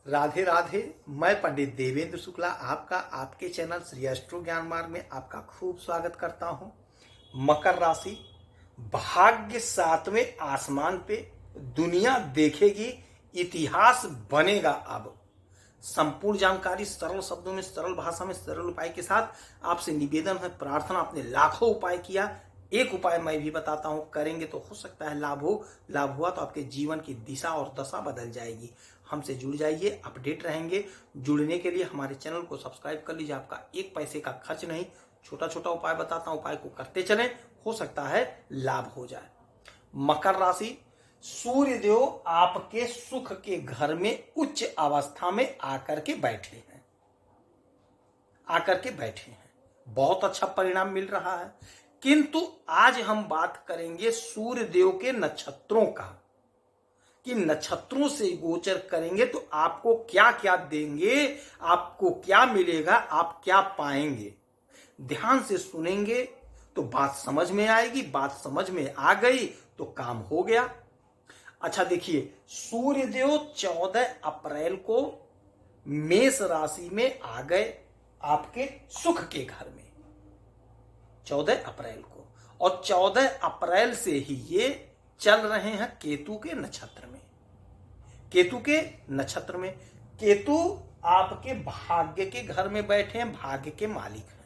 राधे राधे। मैं पंडित देवेंद्र शुक्ला आपका आपके चैनल श्री एस्ट्रो ज्ञान मार्ग में आपका खूब स्वागत करता हूं। मकर राशि, भाग्य सातवें आसमान पे, दुनिया देखेगी, इतिहास बनेगा। अब संपूर्ण जानकारी सरल शब्दों में, सरल भाषा में, सरल उपाय के साथ आपसे निवेदन है, प्रार्थना। आपने लाखों उपाय किया, एक उपाय मैं भी बताता हूं, करेंगे तो हो सकता है लाभ हो। लाभ हुआ तो आपके जीवन की दिशा और दशा बदल जाएगी। हमसे जुड़ जाइए, अपडेट रहेंगे। जुड़ने के लिए हमारे चैनल को सब्सक्राइब कर लीजिए, आपका एक पैसे का खर्च नहीं। छोटा छोटा उपाय बताता हूं, उपाय को करते चलें, हो सकता है लाभ हो जाए। मकर राशि, सूर्य देव आपके सुख के घर में उच्च अवस्था में आकर के बैठे हैं। बहुत अच्छा परिणाम मिल रहा है। किंतु आज हम बात करेंगे सूर्य देव के नक्षत्रों का, कि नक्षत्रों से गोचर करेंगे तो आपको क्या क्या देंगे, आपको क्या मिलेगा, आप क्या पाएंगे। ध्यान से सुनेंगे तो बात समझ में आएगी। बात समझ में आ गई तो काम हो गया। अच्छा देखिए, सूर्य देव 14 अप्रैल को मेष राशि में आ गए आपके सुख के घर में, 14 अप्रैल को। और 14 अप्रैल से ही ये चल रहे हैं केतु के नक्षत्र में। केतु आपके भाग्य के घर में बैठे हैं, भाग्य के मालिक हैं।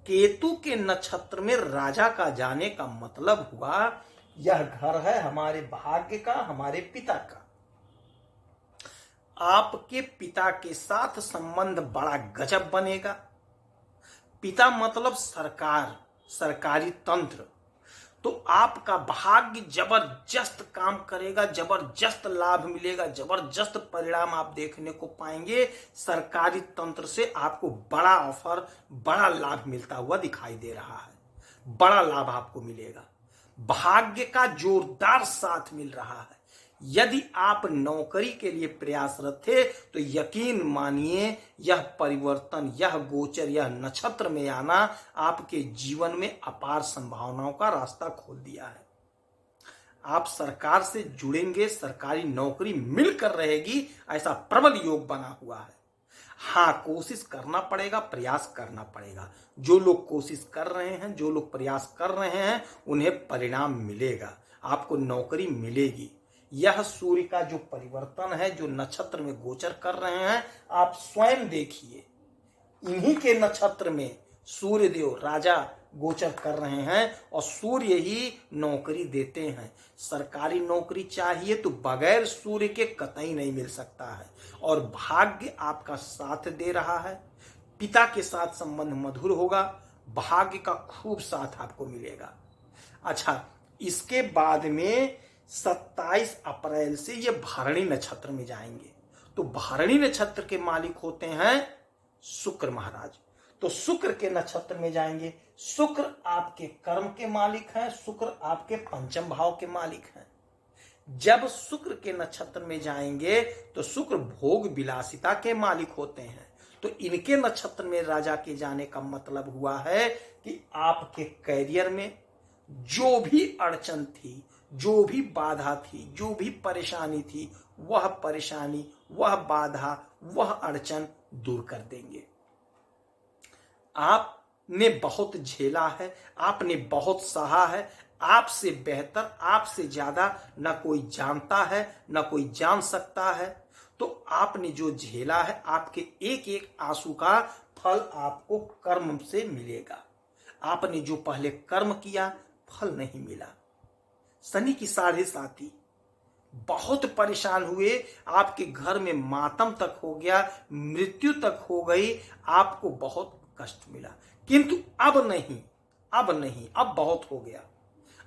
केतु के नक्षत्र में राजा का जाने का मतलब हुआ यह घर है हमारे भाग्य का, हमारे पिता का। आपके पिता के साथ संबंध बड़ा गजब बनेगा। पिता मतलब सरकार, सरकारी तंत्र। तो आपका भाग्य जबरदस्त काम करेगा, जबरदस्त लाभ मिलेगा, जबरदस्त परिणाम आप देखने को पाएंगे। सरकारी तंत्र से आपको बड़ा ऑफर, बड़ा लाभ मिलता हुआ दिखाई दे रहा है। बड़ा लाभ आपको मिलेगा, भाग्य का जोरदार साथ मिल रहा है। यदि आप नौकरी के लिए प्रयासरत थे तो यकीन मानिए यह परिवर्तन, यह गोचर, यह नक्षत्र में आना आपके जीवन में अपार संभावनाओं का रास्ता खोल दिया है। आप सरकार से जुड़ेंगे, सरकारी नौकरी मिलकर रहेगी, ऐसा प्रबल योग बना हुआ है। हाँ, कोशिश करना पड़ेगा, प्रयास करना पड़ेगा। जो लोग कोशिश कर रहे हैं, जो लोग प्रयास कर रहे हैं, उन्हें परिणाम मिलेगा, आपको नौकरी मिलेगी। यह सूर्य का जो परिवर्तन है, जो नक्षत्र में गोचर कर रहे हैं, आप स्वयं देखिए। इन्हीं के नक्षत्र में सूर्य देव राजा गोचर कर रहे हैं और सूर्य ही नौकरी देते हैं। सरकारी नौकरी चाहिए तो बगैर सूर्य के कतई नहीं मिल सकता है। और भाग्य आपका साथ दे रहा है, पिता के साथ संबंध मधुर होगा, भाग्य का खूब साथ आपको मिलेगा। अच्छा, इसके बाद में 27 अप्रैल से ये भरणी नक्षत्र में जाएंगे। तो भरणी नक्षत्र के मालिक होते हैं शुक्र महाराज। तो शुक्र के नक्षत्र में जाएंगे। शुक्र आपके कर्म के मालिक हैं, शुक्र आपके पंचम भाव के मालिक हैं। जब शुक्र के नक्षत्र में जाएंगे तो शुक्र भोग विलासिता के मालिक होते हैं। तो इनके नक्षत्र में राजा के जाने का मतलब हुआ है कि आपके कैरियर में जो भी अड़चन थी, जो भी बाधा थी, जो भी परेशानी थी, वह परेशानी, वह बाधा, वह अड़चन दूर कर देंगे। आपने बहुत झेला है, आपने बहुत सहा है। आपसे बेहतर, आपसे ज्यादा न कोई जानता है, न कोई जान सकता है। तो आपने जो झेला है, आपके एक एक आंसू का फल आपको कर्म से मिलेगा। आपने जो पहले कर्म किया, फल नहीं मिला। शनि की 7.5, बहुत परेशान हुए, आपके घर में मातम तक हो गया, मृत्यु तक हो गई, आपको बहुत कष्ट मिला। किंतु अब नहीं, अब बहुत हो गया।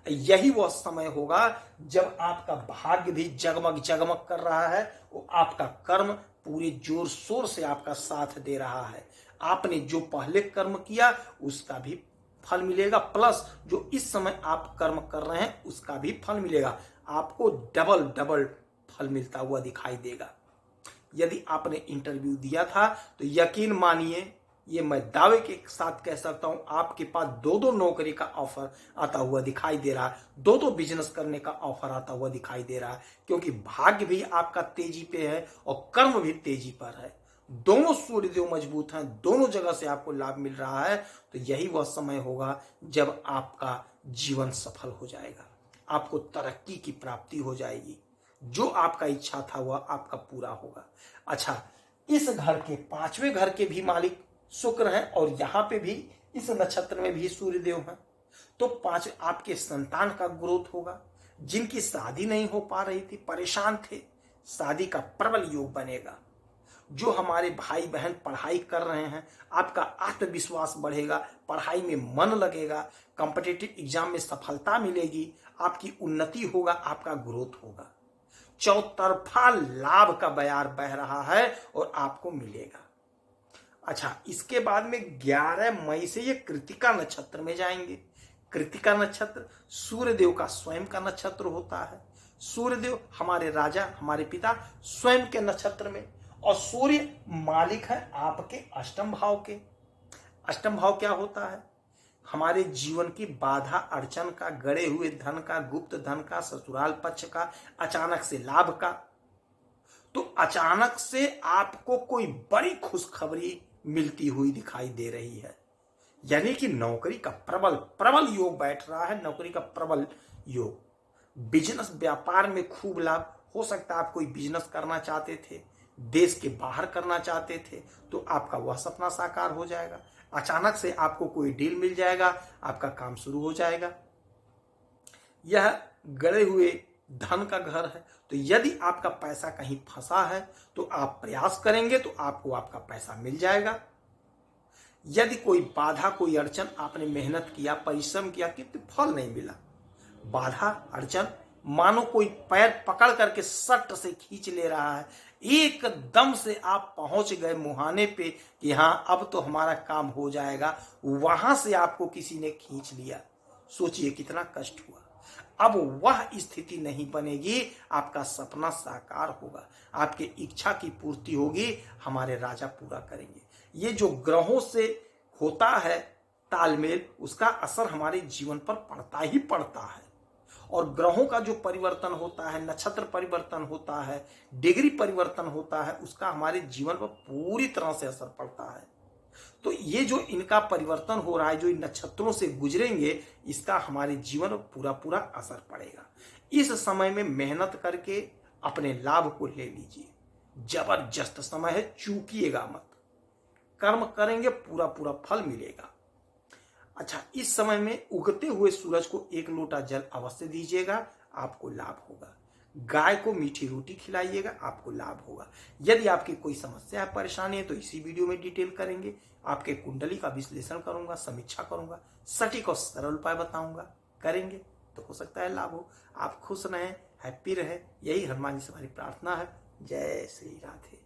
यही वह समय होगा जब आपका भाग्य भी जगमग जगमग कर रहा है, वो आपका कर्म पूरे जोर शोर से आपका साथ दे रहा है। आपने जो पहले कर्म किया उसका भी फल मिलेगा, प्लस जो इस समय आप कर्म कर रहे हैं उसका भी फल मिलेगा। आपको डबल डबल फल मिलता हुआ दिखाई देगा। यदि आपने इंटरव्यू दिया था तो यकीन मानिए ये मैं दावे के साथ कह सकता हूं, आपके पास दो दो नौकरी का ऑफर आता हुआ दिखाई दे रहा है, दो दो बिजनेस करने का ऑफर आता हुआ दिखाई दे रहा है, क्योंकि भाग्य भी आपका तेजी पे है और कर्म भी तेजी पर है। दोनों सूर्यदेव मजबूत हैं, दोनों जगह से आपको लाभ मिल रहा है। तो यही वह समय होगा जब आपका जीवन सफल हो जाएगा, आपको तरक्की की प्राप्ति हो जाएगी, जो आपका इच्छा था वह आपका पूरा होगा। अच्छा, इस घर के 5वें घर के भी मालिक शुक्र हैं और यहाँ पे भी इस नक्षत्र में भी सूर्यदेव हैं। तो 5 आपके संतान का ग्रोथ होगा। जिनकी शादी नहीं हो पा रही थी, परेशान थे, शादी का प्रबल योग बनेगा। जो हमारे भाई बहन पढ़ाई कर रहे हैं, आपका आत्मविश्वास बढ़ेगा, पढ़ाई में मन लगेगा, कॉम्पिटिटिव एग्जाम में सफलता मिलेगी, आपकी उन्नति होगा, आपका ग्रोथ होगा। चौतरफा लाभ का बयार बह रहा है और आपको मिलेगा। अच्छा, इसके बाद में 11 मई से ये कृतिका नक्षत्र में जाएंगे। कृतिका नक्षत्र सूर्यदेव का स्वयं का नक्षत्र होता है। सूर्यदेव हमारे राजा, हमारे पिता स्वयं के नक्षत्र में, और सूर्य मालिक है आपके अष्टम भाव के। अष्टम भाव क्या होता है? हमारे जीवन की बाधा अड़चन का, गड़े हुए धन का, गुप्त धन का, ससुराल पक्ष का, अचानक से लाभ का। तो अचानक से आपको कोई बड़ी खुशखबरी मिलती हुई दिखाई दे रही है, यानी कि नौकरी का प्रबल प्रबल योग बैठ रहा है, नौकरी का प्रबल योग। बिजनेस व्यापार में खूब लाभ हो सकता है। आप कोई बिजनेस करना चाहते थे, देश के बाहर करना चाहते थे, तो आपका वह सपना साकार हो जाएगा। अचानक से आपको कोई डील मिल जाएगा, आपका काम शुरू हो जाएगा। यह गड़े हुए धन का घर है, तो यदि आपका पैसा कहीं फंसा है तो आप प्रयास करेंगे तो आपको आपका पैसा मिल जाएगा। यदि कोई बाधा, कोई अड़चन, आपने मेहनत किया, परिश्रम किया, किंतु फल नहीं मिला, बाधा अड़चन मानो कोई पैर पकड़ करके सट से खींच ले रहा है, एकदम से आप पहुंच गए मुहाने पे कि हाँ अब तो हमारा काम हो जाएगा, वहां से आपको किसी ने खींच लिया। सोचिए कितना कष्ट हुआ। अब वह स्थिति नहीं बनेगी, आपका सपना साकार होगा, आपकी इच्छा की पूर्ति होगी, हमारे राजा पूरा करेंगे। ये जो ग्रहों से होता है तालमेल, उसका असर हमारे जीवन पर पड़ता ही पड़ता है। और ग्रहों का जो परिवर्तन होता है, नक्षत्र परिवर्तन होता है, डिग्री परिवर्तन होता है, उसका हमारे जीवन पर पूरी तरह से असर पड़ता है। तो ये जो इनका परिवर्तन हो रहा है, जो इन नक्षत्रों से गुजरेंगे, इसका हमारे जीवन पर पूरा पूरा असर पड़ेगा। इस समय में मेहनत करके अपने लाभ को ले लीजिए, जबरदस्त समय है, चूकिएगा मत। कर्म करेंगे, पूरा पूरा फल मिलेगा। अच्छा, इस समय में उगते हुए सूरज को 1 लोटा जल अवश्य दीजिएगा, आपको लाभ होगा। गाय को मीठी रोटी खिलाइएगा, आपको लाभ होगा। यदि आपकी कोई समस्या है, परेशानी है, तो इसी वीडियो में डिटेल करेंगे। आपके कुंडली का विश्लेषण करूंगा, समीक्षा करूंगा, सटीक और सरल उपाय बताऊंगा। करेंगे तो हो सकता है लाभ हो। आप खुश रहें, हैप्पी रहें, यही हनुमान जी से हमारी प्रार्थना है। जय श्री राधे।